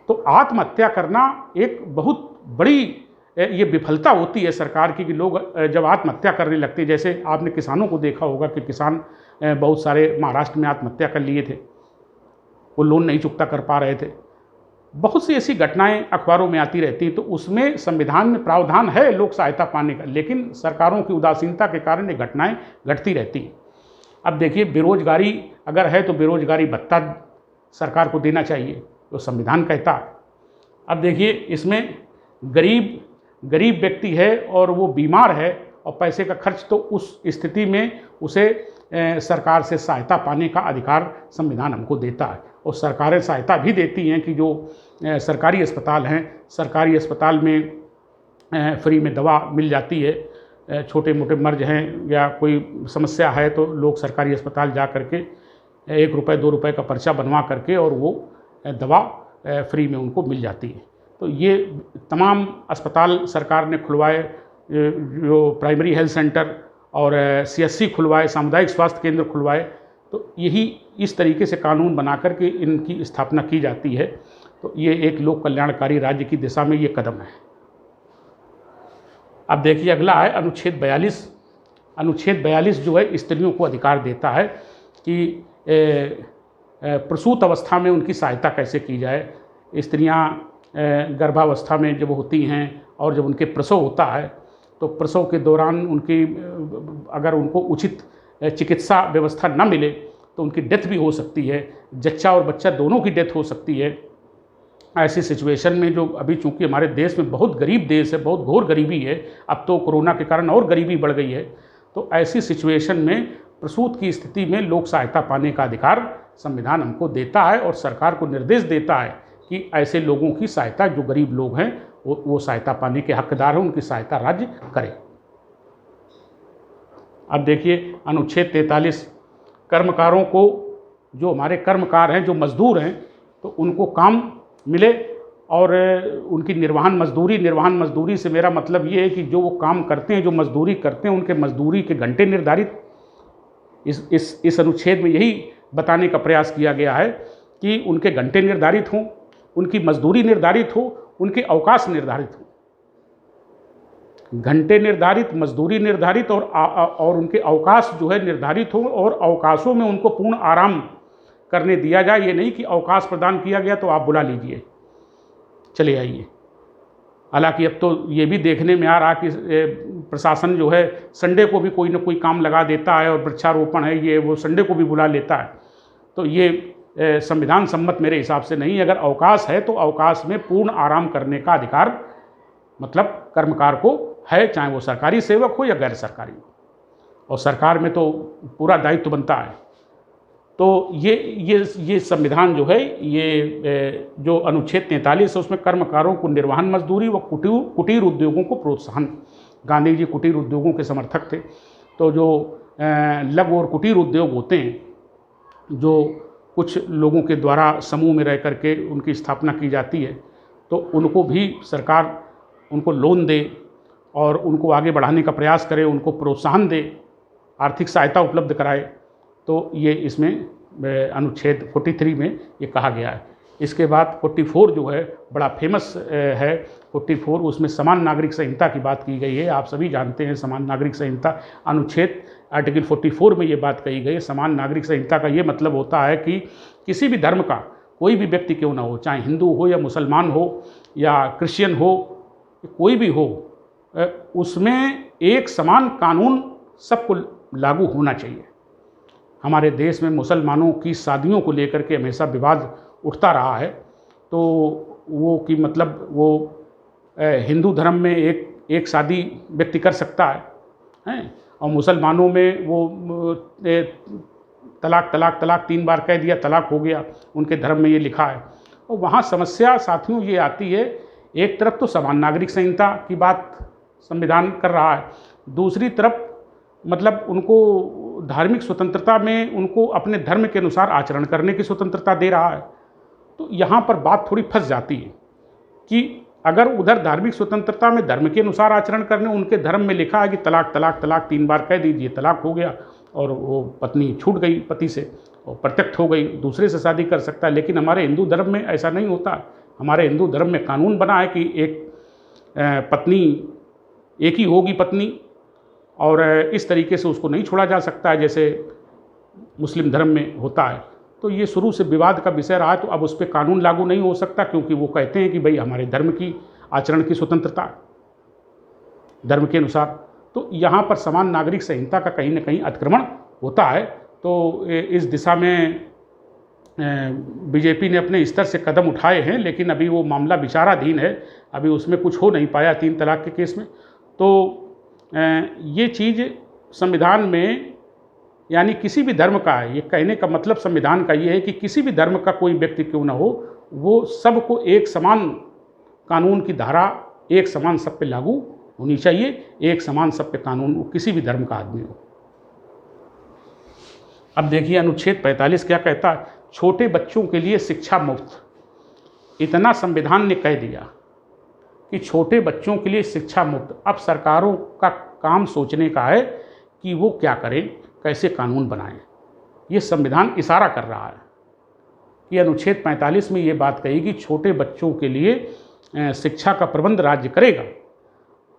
तो आत्महत्या करना एक बहुत बड़ी ये विफलता होती है सरकार की कि लोग जब आत्महत्या करने लगते हैं। जैसे आपने किसानों को देखा होगा कि किसान बहुत सारे महाराष्ट्र में आत्महत्या कर लिए थे, वो लोन नहीं चुकता कर पा रहे थे। बहुत सी ऐसी घटनाएं अखबारों में आती रहती हैं। तो उसमें संविधान में प्रावधान है लोक सहायता पाने का, लेकिन सरकारों की उदासीनता के कारण ये घटनाएं घटती रहती हैं। अब देखिए, बेरोजगारी अगर है तो बेरोजगारी भत्ता सरकार को देना चाहिए, तो संविधान कहता है। अब देखिए, इसमें गरीब व्यक्ति है और वो बीमार है और पैसे का खर्च, तो उस स्थिति में उसे सरकार से सहायता पाने का अधिकार संविधान हमको देता है। और सरकारें सहायता भी देती हैं कि जो सरकारी अस्पताल हैं, सरकारी अस्पताल में फ्री में दवा मिल जाती है। छोटे मोटे मर्ज हैं या कोई समस्या है तो लोग सरकारी अस्पताल जा करके 1 रुपये 2 रुपये का पर्चा बनवा करके और वो दवा फ्री में उनको मिल जाती है। तो ये तमाम अस्पताल सरकार ने खुलवाए, जो प्राइमरी हेल्थ सेंटर और CSC खुलवाए, सामुदायिक स्वास्थ्य केंद्र खुलवाए। तो यही इस तरीके से कानून बना करके इनकी स्थापना की जाती है। तो ये एक लोक कल्याणकारी राज्य की दिशा में ये कदम है। अब देखिए, अगला है अनुच्छेद 42। अनुच्छेद 42 जो है स्त्रियों को अधिकार देता है कि प्रसूत अवस्था में उनकी सहायता कैसे की जाए। स्त्रियां गर्भावस्था में जब होती हैं और जब उनके प्रसव होता है तो प्रसव के दौरान उनकी अगर उनको उचित चिकित्सा व्यवस्था न मिले तो उनकी डेथ भी हो सकती है, जच्चा और बच्चा दोनों की डेथ हो सकती है। ऐसी सिचुएशन में जो अभी चूँकि हमारे देश में बहुत गरीब देश है, बहुत घोर गरीबी है, अब तो कोरोना के कारण और गरीबी बढ़ गई है, तो ऐसी सिचुएशन में प्रसूत की स्थिति में लोक सहायता पाने का अधिकार संविधान हमको देता है और सरकार को निर्देश देता है कि ऐसे लोगों की सहायता, जो गरीब लोग हैं वो सहायता पाने के हकदार हैं, उनकी सहायता राज्य करे। अब देखिए, अनुच्छेद 43 कर्मकारों को, जो हमारे कर्मकार हैं, जो मजदूर हैं, तो उनको काम मिले और उनकी निर्वहन मजदूरी से मेरा मतलब ये है कि जो वो काम करते हैं, जो मजदूरी करते हैं, उनके मजदूरी के घंटे निर्धारित, इस अनुच्छेद में यही बताने का प्रयास किया गया है कि उनके घंटे निर्धारित हों, उनकी मजदूरी निर्धारित हो, उनके अवकाश निर्धारित हो। घंटे निर्धारित, मजदूरी निर्धारित और उनके अवकाश जो है निर्धारित हो और अवकाशों में उनको पूर्ण आराम करने दिया जाए। ये नहीं कि अवकाश प्रदान किया गया तो आप बुला लीजिए, चले आइए। हालांकि अब तो ये भी देखने में आ रहा कि प्रशासन जो है संडे को भी कोई ना कोई काम लगा देता है और वृक्षारोपण है ये वो संडे को भी बुला लेता है। तो ये संविधान सम्मत मेरे हिसाब से नहीं। अगर अवकाश है तो अवकाश में पूर्ण आराम करने का अधिकार मतलब कर्मकार को है, चाहे वो सरकारी सेवक हो या गैर सरकारी हो, और सरकार में तो पूरा दायित्व बनता है। तो ये संविधान जो है, ये जो अनुच्छेद 43 है उसमें कर्मकारों को निर्वहन मजदूरी व कुटीर उद्योगों को प्रोत्साहन, गांधी जी कुटीर उद्योगों के समर्थक थे। तो जो लघु और कुटीर उद्योग होते हैं, जो कुछ लोगों के द्वारा समूह में रह करके उनकी स्थापना की जाती है, तो उनको भी सरकार उनको लोन दे और उनको आगे बढ़ाने का प्रयास करे, उनको प्रोत्साहन दे, आर्थिक सहायता उपलब्ध कराए। तो ये इसमें अनुच्छेद 43 में ये कहा गया है। इसके बाद 44 जो है बड़ा फेमस है। 44 उसमें समान नागरिक संहिता की बात की गई है। आप सभी जानते हैं समान नागरिक संहिता अनुच्छेद आर्टिकल 44 में ये बात कही गई है। समान नागरिक संहिता का ये मतलब होता है कि किसी भी धर्म का कोई भी व्यक्ति क्यों ना हो, चाहे हिंदू हो या मुसलमान हो या क्रिश्चियन हो, कोई भी हो, उसमें एक समान कानून सबको लागू होना चाहिए। हमारे देश में मुसलमानों की शादियों को लेकर के हमेशा विवाद उठता रहा है। तो वो कि मतलब वो हिंदू धर्म में एक शादी व्यक्ति कर सकता है, और मुसलमानों में वो तलाक तलाक तलाक 3 बार कह दिया तलाक हो गया, उनके धर्म में ये लिखा है। और वहाँ समस्या साथियों ये आती है, एक तरफ तो समान नागरिक संहिता की बात संविधान कर रहा है, दूसरी तरफ मतलब उनको धार्मिक स्वतंत्रता में उनको अपने धर्म के अनुसार आचरण करने की स्वतंत्रता दे रहा है। तो यहाँ पर बात थोड़ी फंस जाती है कि अगर उधर धार्मिक स्वतंत्रता में धर्म के अनुसार आचरण करने, उनके धर्म में लिखा है कि तलाक तलाक तलाक 3 बार कह दीजिए तलाक हो गया, और वो पत्नी छूट गई पति से और प्रत्यक्ष हो गई, दूसरे से शादी कर सकता है। लेकिन हमारे हिंदू धर्म में ऐसा नहीं होता। हमारे हिंदू धर्म में कानून बना है कि एक पत्नी एक ही होगी पत्नी, और इस तरीके से उसको नहीं छोड़ा जा सकता है जैसे मुस्लिम धर्म में होता है। तो ये शुरू से विवाद का विषय रहा है। तो अब उस पर कानून लागू नहीं हो सकता, क्योंकि वो कहते हैं कि भाई हमारे धर्म की आचरण की स्वतंत्रता धर्म के अनुसार। तो यहाँ पर समान नागरिक संहिता का कहीं ना कहीं अतिक्रमण होता है। तो इस दिशा में बीजेपी ने अपने स्तर से कदम उठाए हैं, लेकिन अभी वो मामला विचाराधीन है, अभी उसमें कुछ हो नहीं पाया 3 तलाक के केस में। तो ये चीज़ संविधान में, यानी किसी भी धर्म का है, ये कहने का मतलब संविधान का ये है कि किसी भी धर्म का कोई व्यक्ति क्यों ना हो, वो सबको एक समान कानून की धारा एक समान सब पे लागू होनी चाहिए, एक समान सब पे कानून, किसी भी धर्म का आदमी हो। अब देखिए अनुच्छेद 45 क्या कहता है, छोटे बच्चों के लिए शिक्षा मुफ्त। इतना संविधान ने कह दिया कि छोटे बच्चों के लिए शिक्षा मुफ्त। अब सरकारों का काम सोचने का है कि वो क्या करें, कैसे कानून बनाएं। ये संविधान इशारा कर रहा है कि अनुच्छेद 45 में ये बात कही कि छोटे बच्चों के लिए शिक्षा का प्रबंध राज्य करेगा।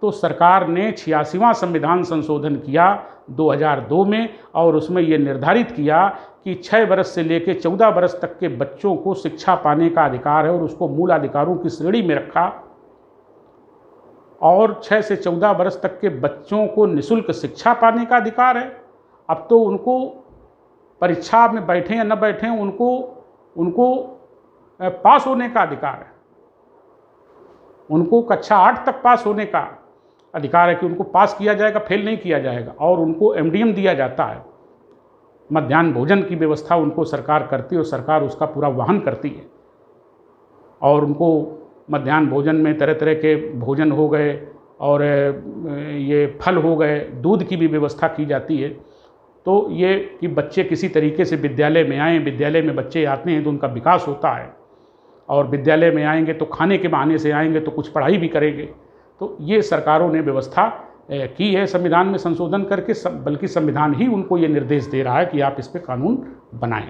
तो सरकार ने 86वां संविधान संशोधन किया 2002 में, और उसमें ये निर्धारित किया कि 6 वर्ष से लेकर 14 वर्ष तक के बच्चों को शिक्षा पाने का अधिकार है, और उसको मूल अधिकारों की श्रेणी में रखा। और 6 से 14 वर्ष तक के बच्चों को निःशुल्क शिक्षा पाने का अधिकार है। अब तो उनको परीक्षा में बैठें या न बैठें, उनको पास होने का अधिकार है। उनको कक्षा 8 तक पास होने का अधिकार है कि उनको पास किया जाएगा, फेल नहीं किया जाएगा। और उनको MDM दिया जाता है, मध्याह्न भोजन की व्यवस्था उनको सरकार करती है, और सरकार उसका पूरा वहन करती है। और उनको मध्याह्न भोजन में तरह तरह के भोजन हो गए, और ये फल हो गए, दूध की भी व्यवस्था की जाती है। तो ये कि बच्चे किसी तरीके से विद्यालय में आएँ, विद्यालय में बच्चे आते हैं तो उनका विकास होता है, और विद्यालय में आएंगे तो खाने के बहाने से आएंगे तो कुछ पढ़ाई भी करेंगे। तो ये सरकारों ने व्यवस्था की है संविधान में संशोधन करके, बल्कि संविधान ही उनको ये निर्देश दे रहा है कि आप इस पर कानून बनाएं।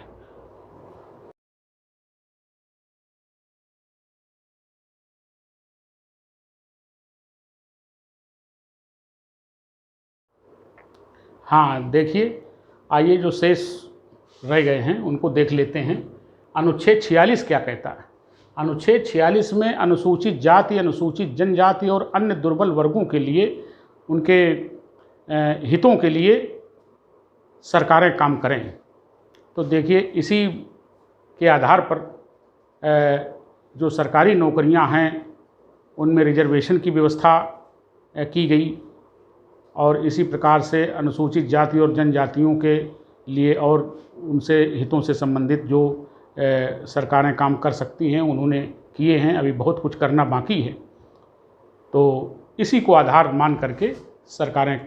हाँ देखिए, आइए जो शेष रह गए हैं उनको देख लेते हैं। अनुच्छेद 46 क्या कहता है। अनुच्छेद 46 में अनुसूचित जाति, अनुसूचित जनजाति और अन्य दुर्बल वर्गों के लिए, उनके हितों के लिए सरकारें काम करें। तो देखिए इसी के आधार पर जो सरकारी नौकरियां हैं उनमें रिजर्वेशन की व्यवस्था की गई, और इसी प्रकार से अनुसूचित जाति और जनजातियों के लिए और उनसे हितों से संबंधित जो सरकारें काम कर सकती हैं उन्होंने किए हैं। अभी बहुत कुछ करना बाकी है। तो इसी को आधार मान करके सरकारें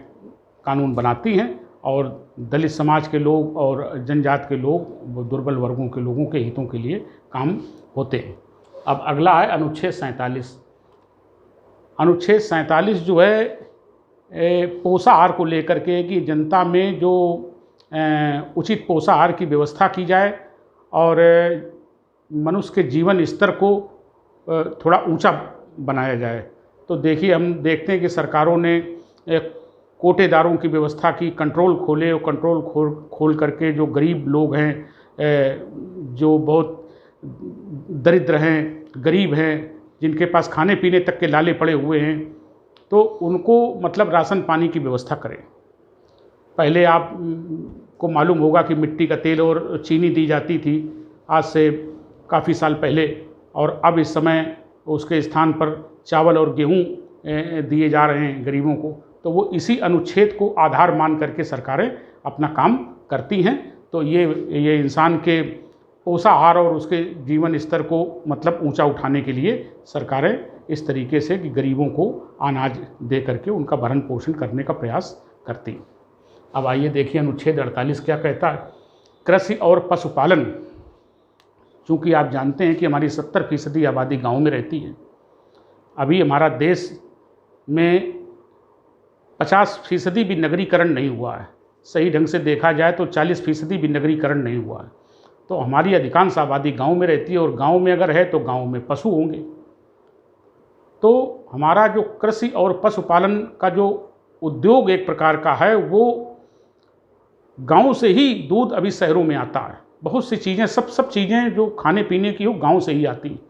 कानून बनाती हैं, और दलित समाज के लोग और जनजाति के लोग, दुर्बल वर्गों के लोगों के हितों के लिए काम होते हैं। अब अगला है अनुच्छेद 47। अनुच्छेद 47 जो है पोषाहार को लेकर के, कि जनता में जो उचित पोषाहार की व्यवस्था की जाए, और मनुष्य के जीवन स्तर को थोड़ा ऊंचा बनाया जाए। तो देखिए, हम देखते हैं कि सरकारों ने कोटेदारों की व्यवस्था की, कंट्रोल खोले, और कंट्रोल खोल करके जो गरीब लोग हैं, जो बहुत दरिद्र हैं, गरीब हैं, जिनके पास खाने पीने तक के लाले पड़े हुए हैं, तो उनको मतलब राशन पानी की व्यवस्था करें। पहले आप को मालूम होगा कि मिट्टी का तेल और चीनी दी जाती थी, आज से काफ़ी साल पहले, और अब इस समय उसके स्थान पर चावल और गेहूं दिए जा रहे हैं गरीबों को। तो वो इसी अनुच्छेद को आधार मान करके सरकारें अपना काम करती हैं। तो ये इंसान के पोषाहार और उसके जीवन स्तर को मतलब ऊंचा उठाने के लिए सरकारें इस तरीके से कि गरीबों को अनाज दे करके उनका भरण पोषण करने का प्रयास करती हैं। अब आइए देखिए अनुच्छेद 48 क्या कहता है। कृषि और पशुपालन, चूँकि आप जानते हैं कि हमारी 70% आबादी गाँव में रहती है। अभी हमारा देश में 50% भी नगरीकरण नहीं हुआ है। सही ढंग से देखा जाए तो 40% भी नगरीकरण नहीं हुआ है। तो हमारी अधिकांश आबादी गांव में रहती है, और गांव में अगर है तो गांव में पशु होंगे। तो हमारा जो कृषि और पशुपालन का जो उद्योग एक प्रकार का है, वो गांव से ही दूध अभी शहरों में आता है। बहुत सी चीज़ें, सब चीज़ें जो खाने पीने की हो गांव से ही आती हैं।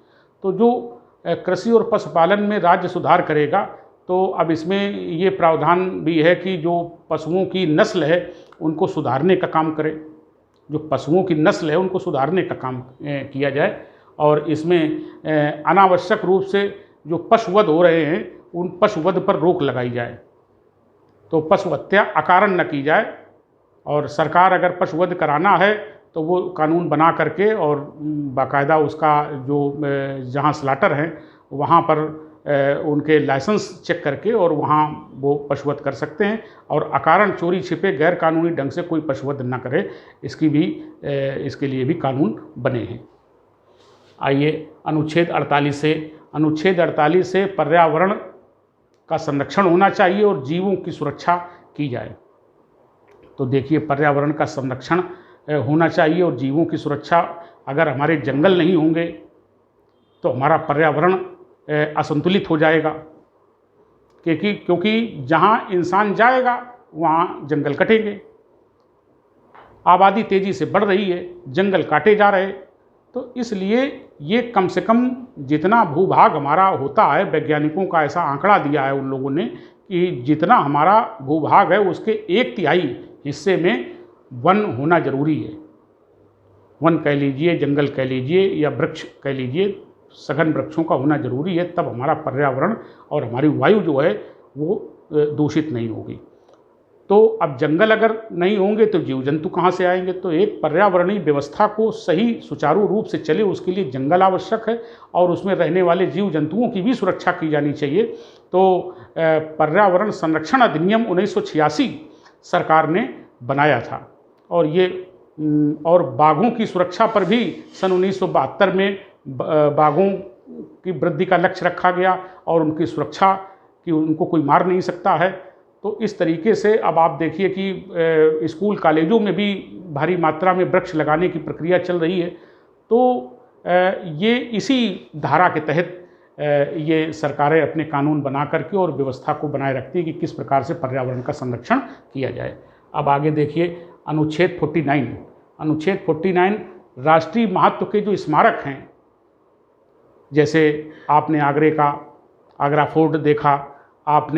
तो जो कृषि और पशुपालन में राज्य सुधार करेगा, तो अब इसमें ये प्रावधान भी है कि जो पशुओं की नस्ल है उनको सुधारने का काम करे। जो पशुओं की नस्ल है उनको सुधारने का काम किया जाए, और इसमें अनावश्यक रूप से जो पशुवध हो रहे हैं उन पशुवध पर रोक लगाई जाए। तो पशु हत्या अकारण न की जाए, और सरकार अगर पशुवध कराना है तो वो कानून बना करके और बाकायदा उसका जो जहाँ स्लाटर हैं वहाँ पर उनके लाइसेंस चेक करके और वहाँ वो पशुवध कर सकते हैं, और अकारण चोरी छिपे गैर कानूनी ढंग से कोई पशुवध न करे, इसके लिए भी कानून बने हैं। आइए अनुच्छेद 48 से पर्यावरण का संरक्षण होना चाहिए और जीवों की सुरक्षा की जाए। तो देखिए, पर्यावरण का संरक्षण होना चाहिए और जीवों की सुरक्षा। अगर हमारे जंगल नहीं होंगे तो हमारा पर्यावरण असंतुलित हो जाएगा, क्योंकि जहाँ इंसान जाएगा वहाँ जंगल कटेंगे। आबादी तेज़ी से बढ़ रही है, जंगल काटे जा रहे। तो इसलिए ये कम से कम जितना भूभाग हमारा होता है, वैज्ञानिकों का ऐसा आंकड़ा दिया है उन लोगों ने कि जितना हमारा भूभाग है उसके 1/3 हिस्से में वन होना जरूरी है। वन कह लीजिए, जंगल कह लीजिए, या वृक्ष कह लीजिए, सघन वृक्षों का होना जरूरी है। तब हमारा पर्यावरण और हमारी वायु जो है वो दूषित नहीं होगी। तो अब जंगल अगर नहीं होंगे तो जीव जंतु कहाँ से आएंगे। तो एक पर्यावरणीय व्यवस्था को सही सुचारू रूप से चले उसके लिए जंगल आवश्यक है, और उसमें रहने वाले जीव जंतुओं की भी सुरक्षा की जानी चाहिए। तो पर्यावरण संरक्षण अधिनियम 1986 सरकार ने बनाया था, और बाघों की सुरक्षा पर भी सन 1972 में बाघों की वृद्धि का लक्ष्य रखा गया, और उनकी सुरक्षा कि उनको कोई मार नहीं सकता है। तो इस तरीके से अब आप देखिए कि स्कूल कॉलेजों में भी भारी मात्रा में वृक्ष लगाने की प्रक्रिया चल रही है। तो ये इसी धारा के तहत ये सरकारें अपने कानून बना करके और व्यवस्था को बनाए रखती है कि किस प्रकार से पर्यावरण का संरक्षण किया जाए। अब आगे देखिए अनुच्छेद 49 राष्ट्रीय महत्व के जो स्मारक हैं, जैसे आपने आगरा फोर्ट देखा, आप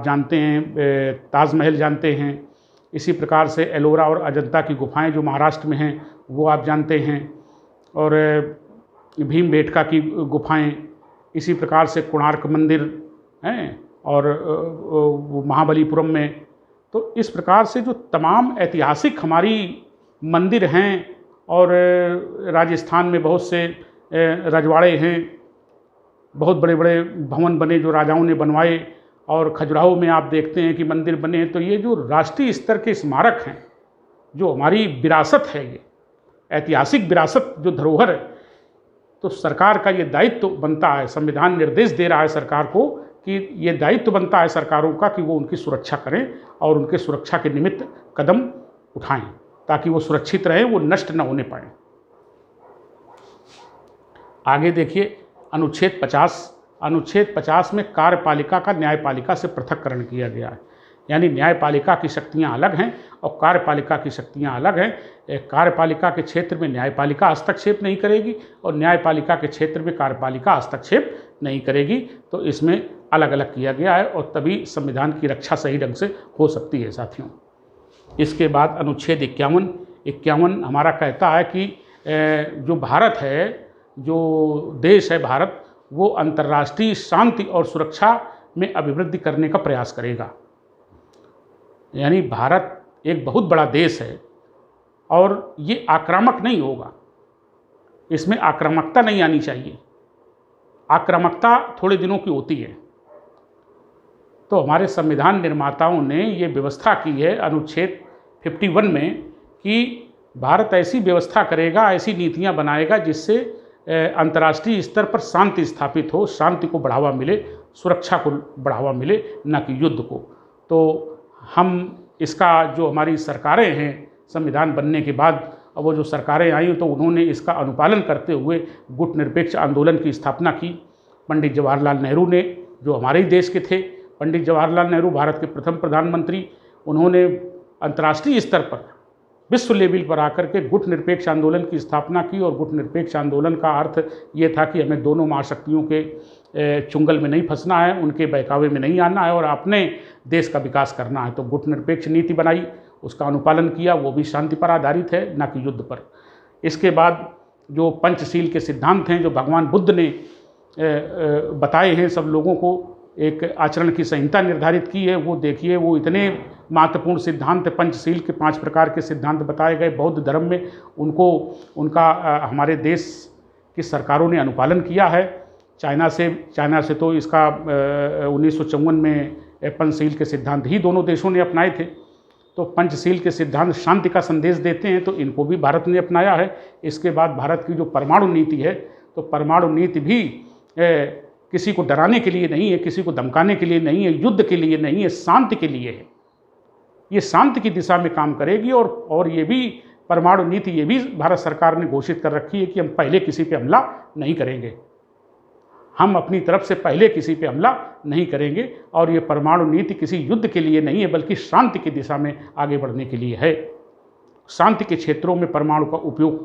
जानते हैं ताजमहल जानते हैं, इसी प्रकार से एलोरा और अजंता की गुफाएं जो महाराष्ट्र में हैं वो आप जानते हैं, और भीमबेटका की गुफाएं, इसी प्रकार से कोणार्क मंदिर हैं, और महाबलीपुरम में। तो इस प्रकार से जो तमाम ऐतिहासिक हमारी मंदिर हैं, और राजस्थान में बहुत से रजवाड़े हैं, बहुत बड़े बड़े भवन बने जो राजाओं ने बनवाए, और खजुराहो में आप देखते हैं कि मंदिर बने हैं। तो ये जो राष्ट्रीय स्तर के स्मारक हैं, जो हमारी विरासत है, ये ऐतिहासिक विरासत जो धरोहर है, तो सरकार का ये दायित्व बनता है, संविधान निर्देश दे रहा है सरकार को कि ये दायित्व बनता है सरकारों का कि वो उनकी सुरक्षा करें और उनके सुरक्षा के निमित्त कदम उठाएं, ताकि वो सुरक्षित रहें, वो नष्ट न होने पाएँ। आगे देखिए अनुच्छेद 50 में कार्यपालिका का न्यायपालिका से पृथक्करण किया गया है। यानी न्यायपालिका की शक्तियां अलग हैं और कार्यपालिका की शक्तियां अलग हैं। कार्यपालिका के क्षेत्र में न्यायपालिका हस्तक्षेप नहीं करेगी और न्यायपालिका के क्षेत्र में कार्यपालिका हस्तक्षेप नहीं करेगी। तो इसमें अलग अलग किया गया है और तभी संविधान की रक्षा सही ढंग से हो सकती है साथियों। इसके बाद अनुच्छेद 51 हमारा कहता है कि जो भारत है, जो देश है भारत, वो अंतर्राष्ट्रीय शांति और सुरक्षा में अभिवृद्धि करने का प्रयास करेगा। यानी भारत एक बहुत बड़ा देश है और ये आक्रामक नहीं होगा, इसमें आक्रामकता नहीं आनी चाहिए। आक्रामकता थोड़े दिनों की होती है। तो हमारे संविधान निर्माताओं ने ये व्यवस्था की है अनुच्छेद 51 में कि भारत ऐसी व्यवस्था करेगा, ऐसी नीतियां बनाएगा जिससे अंतर्राष्ट्रीय स्तर पर शांति स्थापित हो, शांति को बढ़ावा मिले, सुरक्षा को बढ़ावा मिले, न कि युद्ध को। तो हम इसका जो हमारी सरकारें हैं संविधान बनने के बाद, अब वो जो सरकारें आई तो उन्होंने इसका अनुपालन करते हुए गुट निरपेक्ष आंदोलन की स्थापना की। पंडित जवाहरलाल नेहरू ने, जो हमारे ही देश के थे, पंडित जवाहरलाल नेहरू भारत के प्रथम प्रधानमंत्री, उन्होंने अंतर्राष्ट्रीय स्तर पर, विश्व लेवल पर आकर के गुट निरपेक्ष आंदोलन की स्थापना की। और गुट निरपेक्ष आंदोलन का अर्थ ये था कि हमें दोनों महाशक्तियों के चुंगल में नहीं फंसना है, उनके बहकावे में नहीं आना है और अपने देश का विकास करना है। तो गुट निरपेक्ष नीति बनाई, उसका अनुपालन किया, वो भी शांति पर आधारित है, न कि युद्ध पर। इसके बाद जो पंचशील के सिद्धांत हैं, जो भगवान बुद्ध ने बताए हैं सब लोगों को, एक आचरण की संहिता निर्धारित की है, वो देखिए, वो इतने महत्वपूर्ण सिद्धांत, पंचशील के 5 प्रकार के सिद्धांत बताए गए बौद्ध धर्म में, उनका हमारे देश की सरकारों ने अनुपालन किया है। चाइना से तो इसका 1954 में पंचशील के सिद्धांत ही दोनों देशों ने अपनाए थे। तो पंचशील के सिद्धांत शांति का संदेश देते हैं, तो इनको भी भारत ने अपनाया है। इसके बाद भारत की जो परमाणु नीति है, तो परमाणु नीति भी किसी को डराने के लिए नहीं है, किसी को धमकाने के लिए नहीं है, युद्ध के लिए नहीं है, शांति के लिए है। ये शांति की दिशा में काम करेगी। और ये भी परमाणु नीति, ये भी भारत सरकार ने घोषित कर रखी है कि हम पहले किसी पे हमला नहीं करेंगे, हम अपनी तरफ से पहले किसी पे हमला नहीं करेंगे। और ये परमाणु नीति किसी युद्ध के लिए नहीं है, बल्कि शांति की दिशा में आगे बढ़ने के लिए है। शांति के क्षेत्रों में परमाणु का उपयोग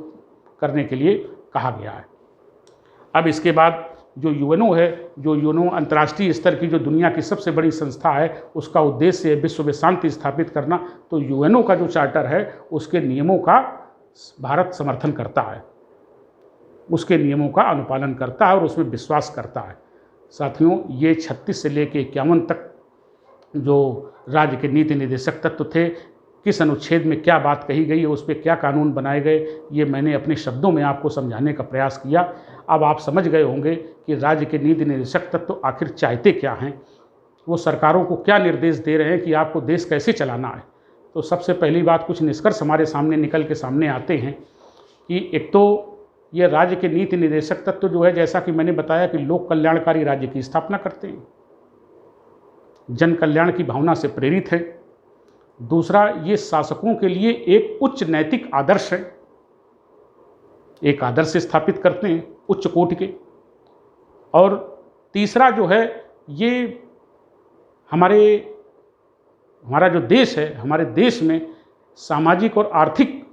करने के लिए कहा गया है। अब इसके बाद जो यूएनओ है, जो यूएनओ अंतर्राष्ट्रीय स्तर की जो दुनिया की सबसे बड़ी संस्था है, उसका उद्देश्य है विश्व में शांति स्थापित करना। तो यूएनओ का जो चार्टर है, उसके नियमों का भारत समर्थन करता है, उसके नियमों का अनुपालन करता है और उसमें विश्वास करता है। साथियों, ये 36 से लेकर 51 तक जो राज्य के नीति निर्देशक तत्व थे, किस अनुच्छेद में क्या बात कही गई है, उस पर क्या कानून बनाए गए, ये मैंने अपने शब्दों में आपको समझाने का प्रयास किया। अब आप समझ गए होंगे कि राज्य के नीति निर्देशक तत्व तो आखिर चाहते क्या हैं, वो सरकारों को क्या निर्देश दे रहे हैं कि आपको देश कैसे चलाना है। तो सबसे पहली बात, कुछ निष्कर्ष हमारे सामने निकल के सामने आते हैं कि एक तो ये राज्य के नीति निर्देशक तत्व जो है, जैसा कि मैंने बताया कि लोक कल्याणकारी राज्य की स्थापना करते हैं, जन कल्याण की भावना से प्रेरित है। दूसरा, ये शासकों के लिए एक उच्च नैतिक आदर्श है, एक आदर्श स्थापित करते हैं उच्च कोटि के। और तीसरा जो है, ये हमारा जो देश है, हमारे देश में सामाजिक और आर्थिक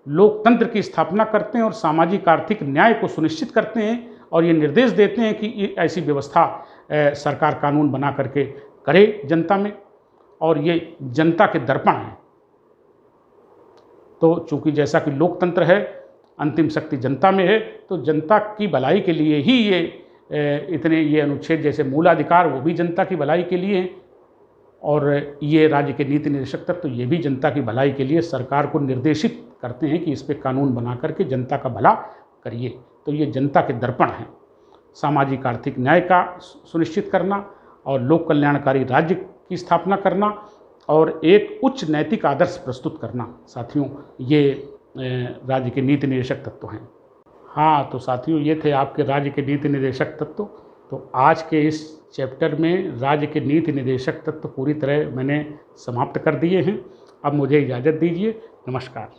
लोकतंत्र की स्थापना करते हैं और सामाजिक आर्थिक न्याय को सुनिश्चित करते हैं। और ये निर्देश देते हैं कि ऐसी व्यवस्था सरकार कानून बना करके करे जनता में, और ये जनता के दर्पण हैं। तो चूंकि जैसा कि लोकतंत्र है, अंतिम शक्ति जनता में है, तो जनता की भलाई के लिए ही ये अनुच्छेद, जैसे मूलाधिकार, वो भी जनता की भलाई के लिए हैं। और ये राज्य के नीति निर्देशक तत्व तो ये भी जनता की भलाई के लिए सरकार को निर्देशित करते हैं कि इस पे कानून बना करके जनता का भला करिए। तो ये जनता के दर्पण हैं, सामाजिक आर्थिक न्याय का सुनिश्चित करना और लोक कल्याणकारी राज्य की स्थापना करना और एक उच्च नैतिक आदर्श प्रस्तुत करना। साथियों, ये राज्य के नीति निर्देशक तत्व हैं। हाँ, तो साथियों, ये थे आपके राज्य के नीति निर्देशक तत्व। तो आज के इस चैप्टर में राज्य के नीति निर्देशक तत्व पूरी तरह मैंने समाप्त कर दिए हैं। अब मुझे इजाज़त दीजिए। नमस्कार।